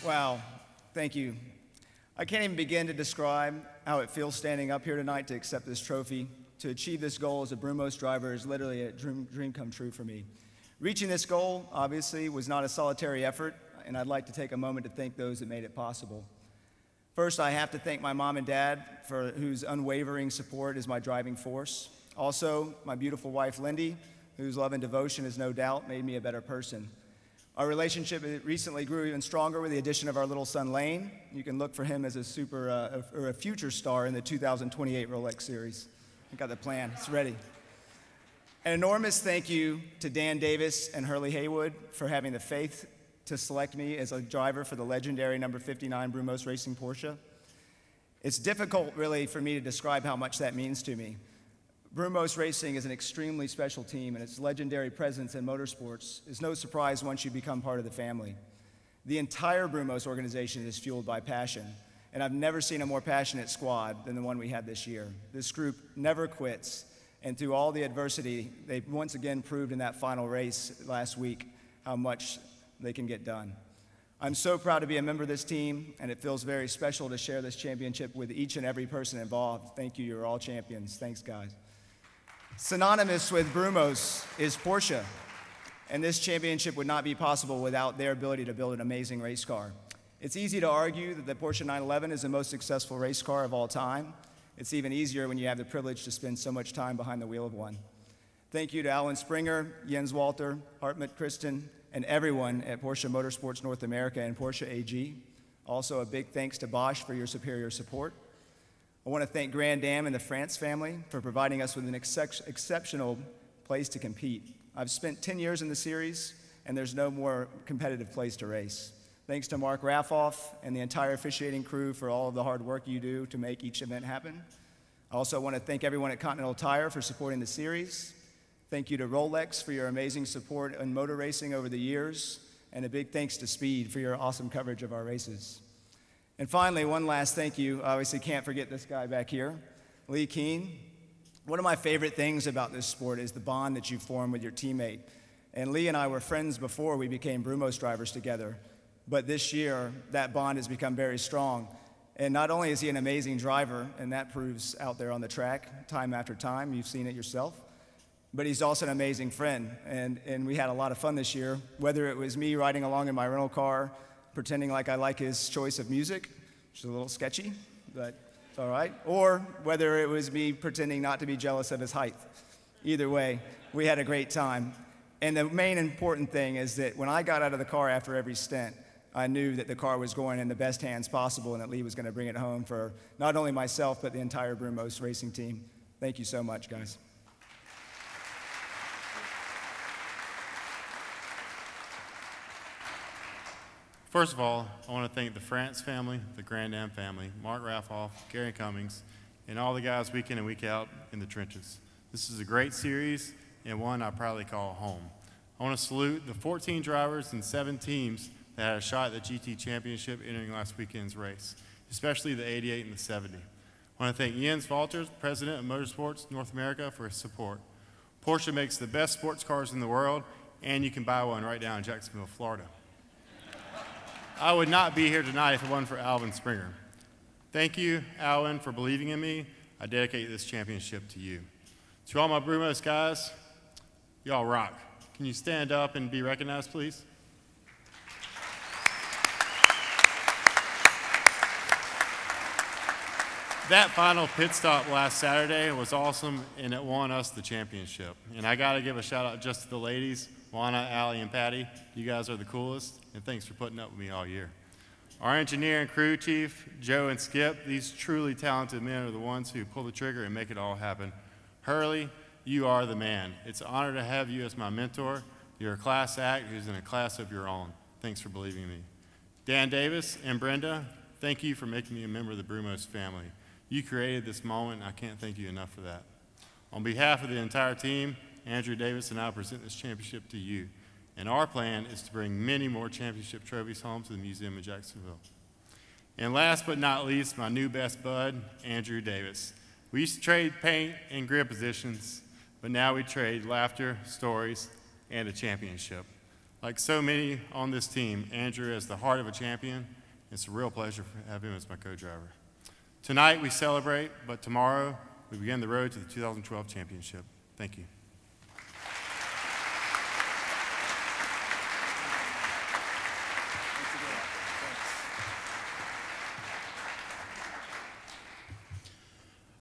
Wow, thank you. I can't even begin to describe how it feels standing up here tonight to accept this trophy. To achieve this goal as a Brumos driver is literally a dream come true for me. Reaching this goal, obviously, was not a solitary effort, and I'd like to take a moment to thank those that made it possible. First, I have to thank my mom and dad for whose unwavering support is my driving force. Also, my beautiful wife, Lindy, whose love and devotion has no doubt made me a better person. Our relationship recently grew even stronger with the addition of our little son, Lane. You can look for him as a future star in the 2028 Rolex series. I got the plan, it's ready. An enormous thank you to Dan Davis and Hurley Haywood for having the faith to select me as a driver for the legendary number 59 Brumos Racing Porsche. It's difficult, really, for me to describe how much that means to me. Brumos Racing is an extremely special team, and its legendary presence in motorsports is no surprise once you become part of the family. The entire Brumos organization is fueled by passion, and I've never seen a more passionate squad than the one we had this year. This group never quits, and through all the adversity, they once again proved in that final race last week how much they can get done. I'm so proud to be a member of this team, and it feels very special to share this championship with each and every person involved. Thank you, you're all champions. Thanks, guys. Synonymous with Brumos is Porsche, and this championship would not be possible without their ability to build an amazing race car. It's easy to argue that the Porsche 911 is the most successful race car of all time. It's even easier when you have the privilege to spend so much time behind the wheel of one. Thank you to Alan Springer, Jens Walter, Hartmut Christen, and everyone at Porsche Motorsports North America and Porsche AG. Also, a big thanks to Bosch for your superior support. I want to thank GRAND-AM and the France family for providing us with an exceptional place to compete. I've spent 10 years in the series, and there's no more competitive place to race. Thanks to Mark Raffoff and the entire officiating crew for all of the hard work you do to make each event happen. I also want to thank everyone at Continental Tire for supporting the series. Thank you to Rolex for your amazing support in motor racing over the years, and a big thanks to Speed for your awesome coverage of our races. And finally, one last thank you. I obviously can't forget this guy back here, Lee Keene. One of my favorite things about this sport is the bond that you form with your teammate. And Lee and I were friends before we became Brumos drivers together. But this year, that bond has become very strong. And not only is he an amazing driver, and that proves out there on the track time after time, you've seen it yourself, but he's also an amazing friend. And we had a lot of fun this year, whether it was me riding along in my rental car, pretending like I like his choice of music, which is a little sketchy, but it's all right, or whether it was me pretending not to be jealous of his height. Either way, we had a great time. And the main important thing is that when I got out of the car after every stint, I knew that the car was going in the best hands possible and that Lee was going to bring it home for not only myself, but the entire Brumos racing team. Thank you so much, guys. First of all, I want to thank the France family, the GRAND-AM family, Mark Raffoff, Gary Cummings, and all the guys week in and week out in the trenches. This is a great series and one I proudly call home. I want to salute the 14 drivers and 7 teams that had a shot at the GT Championship entering last weekend's race, especially the 88 and the 70. I want to thank Jens Walters, President of Motorsports North America, for his support. Porsche makes the best sports cars in the world, and you can buy one right down in Jacksonville, Florida. I would not be here tonight if it wasn't for Alvin Springer. Thank you, Alvin, for believing in me. I dedicate this championship to you. To all my Brumos guys, y'all rock. Can you stand up and be recognized, please? That final pit stop last Saturday was awesome, and it won us the championship. And I got to give a shout out just to the ladies, Juana, Allie, and Patty. You guys are the coolest, and thanks for putting up with me all year. Our engineer and crew chief, Joe and Skip, these truly talented men are the ones who pull the trigger and make it all happen. Hurley, you are the man. It's an honor to have you as my mentor. You're a class act who's in a class of your own. Thanks for believing in me. Dan Davis and Brenda, thank you for making me a member of the Brumos family. You created this moment, and I can't thank you enough for that. On behalf of the entire team, Andrew Davis and I present this championship to you. And our plan is to bring many more championship trophies home to the museum in Jacksonville. And last but not least, my new best bud, Andrew Davis. We used to trade paint and grid positions, but now we trade laughter, stories, and a championship. Like so many on this team, Andrew is the heart of a champion. It's a real pleasure to have him as my co-driver. Tonight we celebrate, but tomorrow we begin the road to the 2012 championship. Thank you.